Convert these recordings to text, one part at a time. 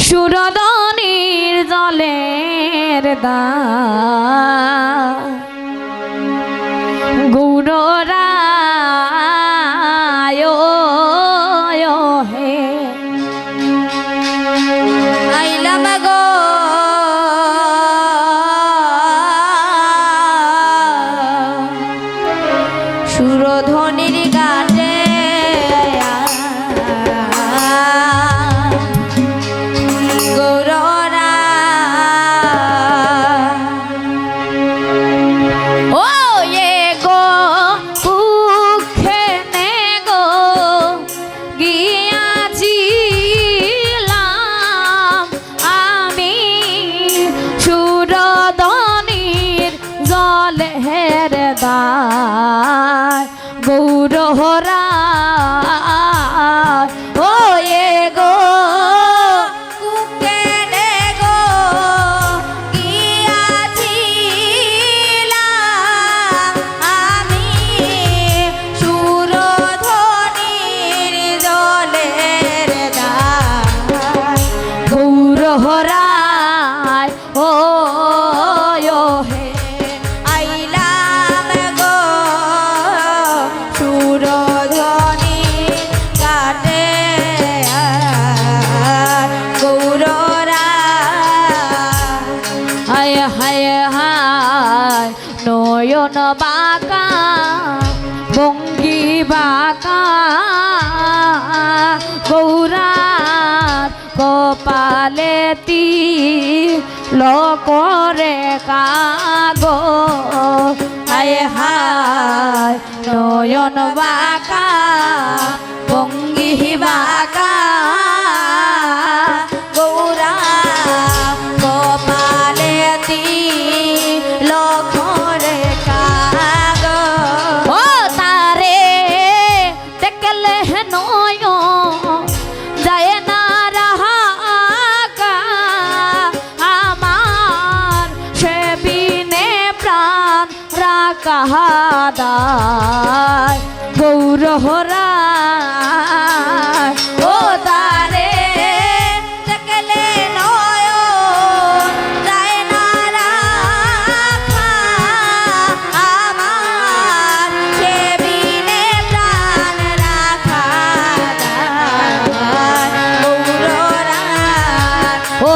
সুরদনির জলের দা গৌররায় হে আইলাম গো সুরধনির গাটে গৌরহরা ও এ গো কুকেনে গো গিয়াছিলাম আমি সুরধনির জলের দায় গৌরহরা ও হে নয়ন বাঁকা ভঙ্গি বাঁকা গৌরার কপালেতি লকরে কাগো হায় হায় নয়ন বাঁকা ভঙ্গি বাঁকা কাহাদায় গৌরহরা ও তারে দেখলে নয় যায় না রাখা আমার সে বিনে প্রাণ রাখা গৌরহরা ও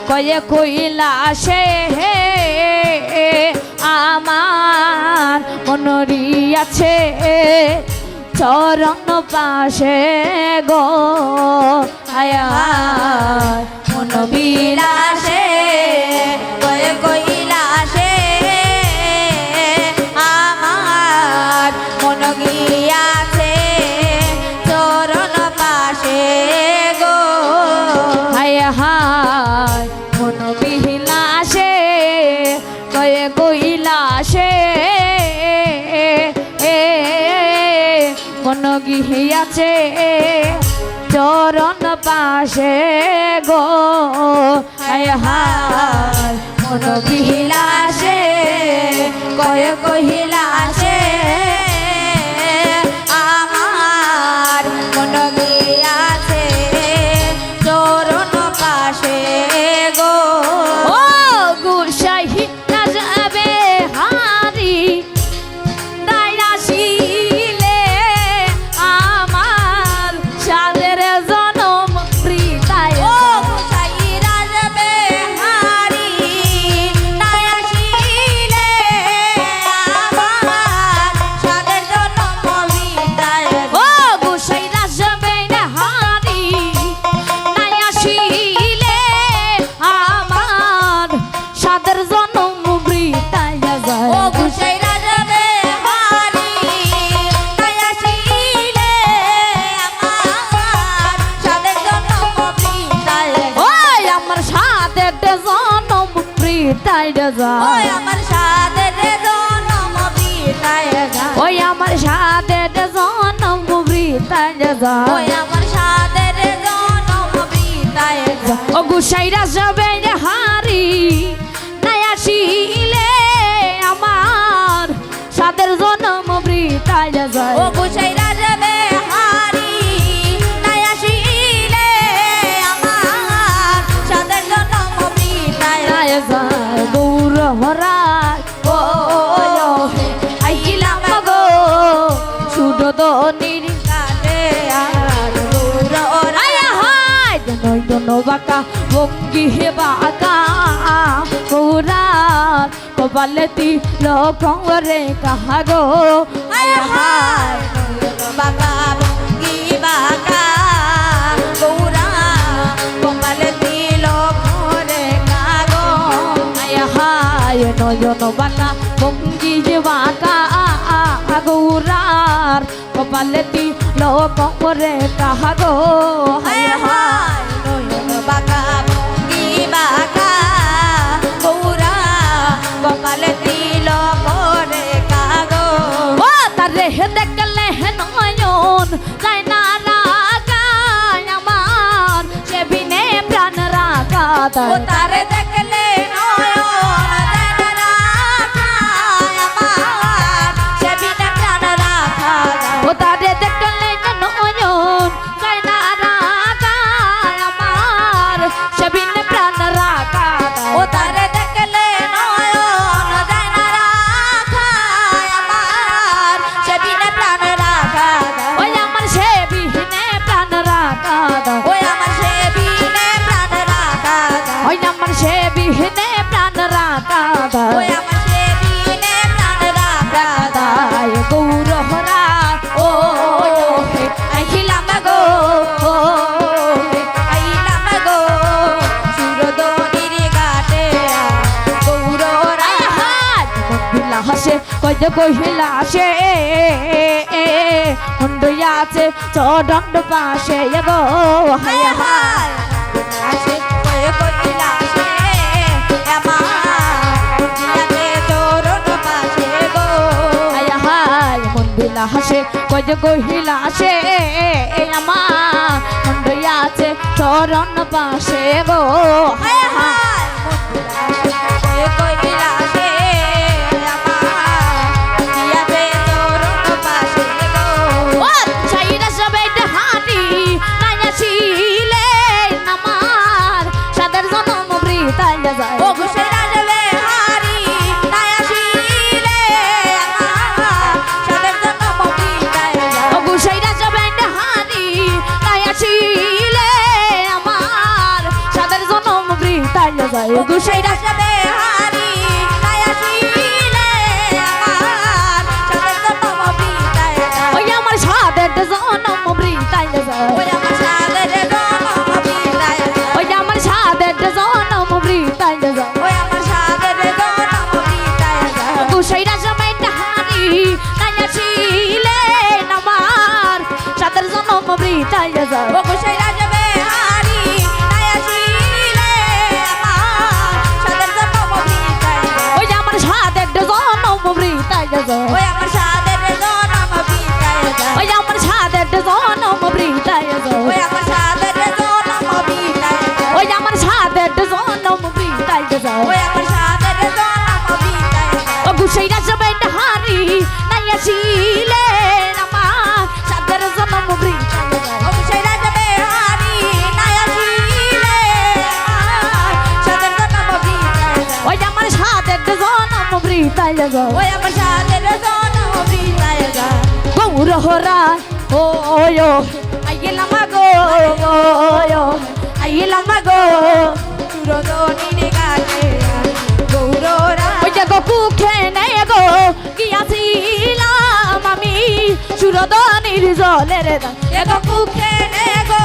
কয়ে কইলাসে হে আমার মনরি আছে চরণ পাশে গো আয় মন বিলাসে কয়ে কইলাসে আমার মন গিয়াছে চরণ পাশে গো আয় হায় মন বিলাসে কয়ে কইলাসে মন গিয়াছে চরণ পাশে গো হায় হায় মন বিলাসে কয়ে কইলাসে আমার মন গিয়াছে চরণ পাশে গো ও গুসাহি না যাবে হারি দাইরাশিলে আমার সাদের জনম প্রীতায় ও গুসাহি না যাবে হারি দাইরাশিলে আমার বৃতায় যায় ওই আমার সাদের জনম বৃতায় যায় ও গুসাইরা যাবে হারি নাই আসিলে আমার সাদের জনম বৃতায় যায় ও গুসাইরা যাবে হারি নাই আসিলে আমার সাদের জনম বৃতায় যায় গৌর হরা ও আইলাম গো সুরদনির কাটে আর গৌররা আয়া হায় নয় দন বাঁকা ভঙ্গি হে বাঁকা গৌরার কপালেতি লোকরে কাহা গো আয় হায় বাঁকা ভঙ্গি বাঁকা গৌরা কপালে দিল ঘরে কাগো আয়া হায় নয়ন বাঁকা ভঙ্গি হে বাঁকা গৌরার কপালেতি লোকরে কাহা গো আয় হায় নয়ন বাঁকা ভঙ্গি বাঁকা গৌরা কপালে দিল ঘরে কাগো ও তারে দেখলে নয়ন যায় না রাগায় আমার সে বিনে প্রাণ রাখা ও তারে দেখলে নয়ন যায় না রাখায় আমার সে বিনা প্রাণ রাখা ও তারে দেখলে নয়ন যায় না রাগায় আমার সে বিনে প্রাণ রাখা ও তারে দেখলে নয়ন যায় না রাখায় আমার সে বিনা প্রাণ রাখা ওই আমার সে বিহীনে প্রাণ রাখা ওই আমার সে বিনে প্রাণ রাখা ওই আমার সে বিহীনে প্রাণ রাখা ওই আমার সে বিনে প্রাণ রাখা দায় গৌর হরা ও আইলাম গো আইলাম গো সুরদনির ঘাটে গৌররা কহিলা হাসে কহিলা হাসে হন্ডইয়া আছে চদণ্ড পাশে গো হায় হায় আসে কয়ে কইলা সে আমার জিয়াতে চরণ পাশে গো হায় হায় মন্দিলা হাসে কহিলা হাসে আমার হন্ডইয়া আছে চরণ পাশে গো হায় হায় কয়ে কইলা সে আমার জিয়াতে চরণ পাশে গো ও চাইরা সবে হাঁটি নাই আসিলে আমার সাদের জনম বৃতায় যায় ও গুশেরা যাবে হারি নাই আসিলে আমার সাদের জনম বৃতায় যায় ও গুসাইরা যাবে হাঁটি নাই আসিলে আমার সাদের জনম বৃতায় যায় ও গুশেরা যাবে হারি নাই আসিলে আমার সাদের জনম বৃতায় যায় ওই আমার সাদের জনম বৃতায় যায় ওই আমার সাদের জনম বৃতায় যায় ওই আমার সাদের জনম বৃতায় যায় ওই আমার সাদের জনম বৃতায় যায় গুসাইরা যাবে হাঁটি নাই আসিলে আমার সাদের জনম বৃতায় যায় ও গুশেরা যাবে হারি নাই আসিলে আমার সাদের জনম বৃতায় যায় ওই আমার সাদের জনম বৃতায় যায় ওই আমার সাদের জনম বৃতায় যায় ওই আমার সাদের জনম বৃতায় যায় ওই আমার সাদের জনম বৃতায় যায় ওই আমার সাদের জনম বৃতায় যায় ওই আমার সাদের জনম বৃতায় যায় ও গুসাইরা যাবে হারি নাই আসিলে আমার সাদের জনম বৃতায় যায় ও গুশেরা যাবে হারি নাই আসিলে আমার সাদের জনম বৃতায় যায় ওই আমার সাদের জনম বৃতায় যায় ওই আমার সাদের জনম বৃতায় যায় গৌর হরা ও আইলাম গো আইলাম গো সুরদনির ঘাটে গৌররা ওই যে গো কুখে নে গো গিয়াছিলাম আমি সুরদনির জলের এগো কুখে নে গো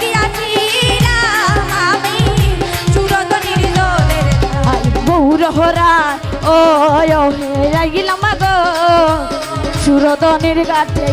গিয়াছিলাম আমি সুরদনির জলের গৌর হরা ও আইলাম গো সুরদনির কাছে